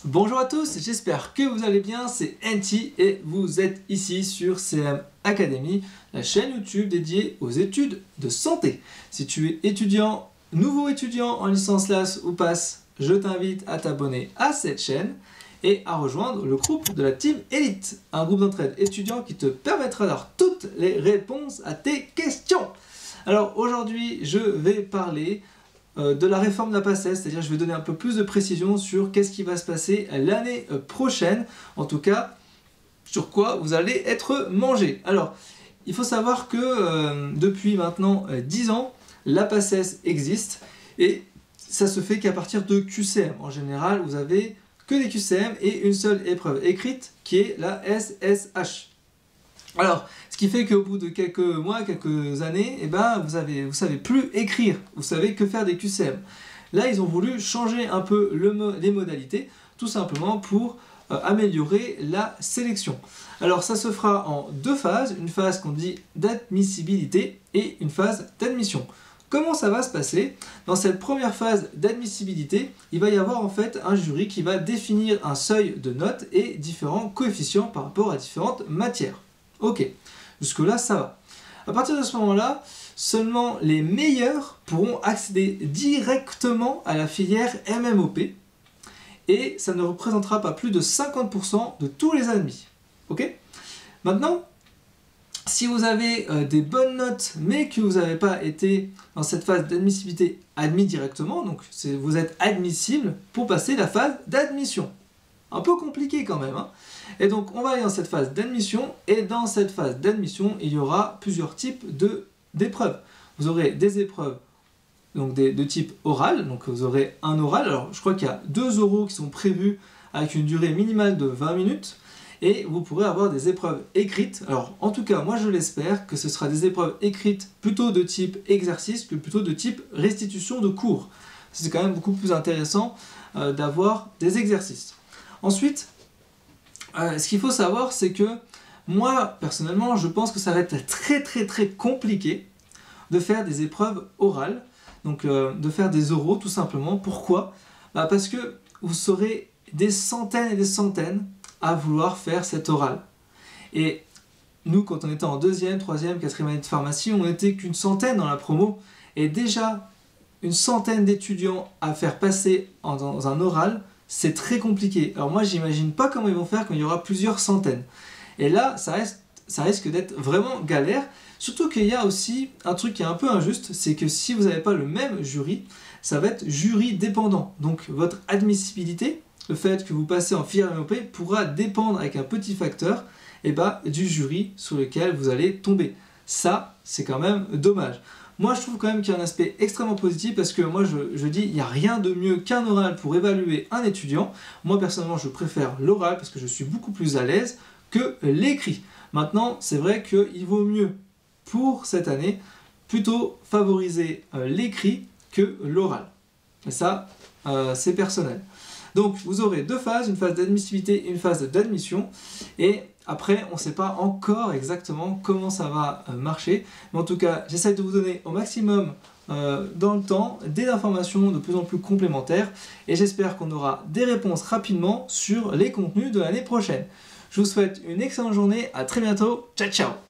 Bonjour à tous, j'espère que vous allez bien, c'est NT et vous êtes ici sur CM Academy, la chaîne YouTube dédiée aux études de santé. Si tu es étudiant, nouveau étudiant en licence LAS ou PASS, je t'invite à t'abonner à cette chaîne et à rejoindre le groupe de la Team Elite, un groupe d'entraide étudiant qui te permettra d'avoir toutes les réponses à tes questions. Alors aujourd'hui, je vais parler de la réforme de la PACES, c'est-à-dire je vais donner un peu plus de précision sur qu'est-ce qui va se passer l'année prochaine, en tout cas sur quoi vous allez être mangé. Alors, il faut savoir que depuis maintenant 10 ans, la PACES existe et ça se fait qu'à partir de QCM. En général, vous avez que des QCM et une seule épreuve écrite qui est la SSH. Alors, ce qui fait qu'au bout de quelques mois, quelques années, vous savez plus écrire, vous savez que faire des QCM. Là, ils ont voulu changer un peu les modalités, tout simplement pour améliorer la sélection. Alors, ça se fera en deux phases, une phase qu'on dit d'admissibilité et une phase d'admission. Comment ça va se passer? Dans cette première phase d'admissibilité, il va y avoir en fait un jury qui va définir un seuil de notes et différents coefficients par rapport à différentes matières. Ok, jusque-là, ça va. À partir de ce moment-là, seulement les meilleurs pourront accéder directement à la filière MMOP et ça ne représentera pas plus de 50% de tous les admis. Ok? Maintenant, si vous avez des bonnes notes mais que vous n'avez pas été dans cette phase d'admissibilité admis directement, donc vous êtes admissible pour passer la phase d'admission. Un peu compliqué quand même, hein. Et donc on va aller dans cette phase d'admission, et dans cette phase d'admission, il y aura plusieurs types d'épreuves. Vous aurez des épreuves donc de type oral, donc vous aurez un oral, alors je crois qu'il y a 2 oraux qui sont prévus avec une durée minimale de 20 minutes, et vous pourrez avoir des épreuves écrites. Alors en tout cas, moi je l'espère que ce sera des épreuves écrites plutôt de type exercice que plutôt de type restitution de cours. C'est quand même beaucoup plus intéressant d'avoir des exercices. Ensuite, ce qu'il faut savoir, c'est que moi, personnellement, je pense que ça va être très compliqué de faire des épreuves orales, donc de faire des oraux tout simplement. Pourquoi? Parce que vous serez des centaines et des centaines à vouloir faire cet oral. Et nous, quand on était en 2e, 3e, 4e année de pharmacie, on n'était qu'une centaine dans la promo, et déjà une centaine d'étudiants à faire passer dans un oral, c'est très compliqué. Alors moi, j'imagine pas comment ils vont faire quand il y aura plusieurs centaines. Et là, ça risque d'être vraiment galère. Surtout qu'il y a aussi un truc qui est un peu injuste, c'est que si vous n'avez pas le même jury, ça va être jury dépendant. Donc votre admissibilité, le fait que vous passez en filière MMOP, pourra dépendre avec un petit facteur du jury sur lequel vous allez tomber. Ça, c'est quand même dommage. Moi, je trouve quand même qu'il y a un aspect extrêmement positif parce que moi, je dis il n'y a rien de mieux qu'un oral pour évaluer un étudiant. Moi, personnellement, je préfère l'oral parce que je suis beaucoup plus à l'aise que l'écrit. Maintenant, c'est vrai qu'il vaut mieux, pour cette année, plutôt favoriser l'écrit que l'oral. Et ça, c'est personnel. Donc, vous aurez deux phases, une phase d'admissibilité et une phase d'admission. Et après, on ne sait pas encore exactement comment ça va marcher. Mais en tout cas, j'essaie de vous donner au maximum dans le temps des informations de plus en plus complémentaires. Et j'espère qu'on aura des réponses rapidement sur les contenus de l'année prochaine. Je vous souhaite une excellente journée. À très bientôt. Ciao, ciao!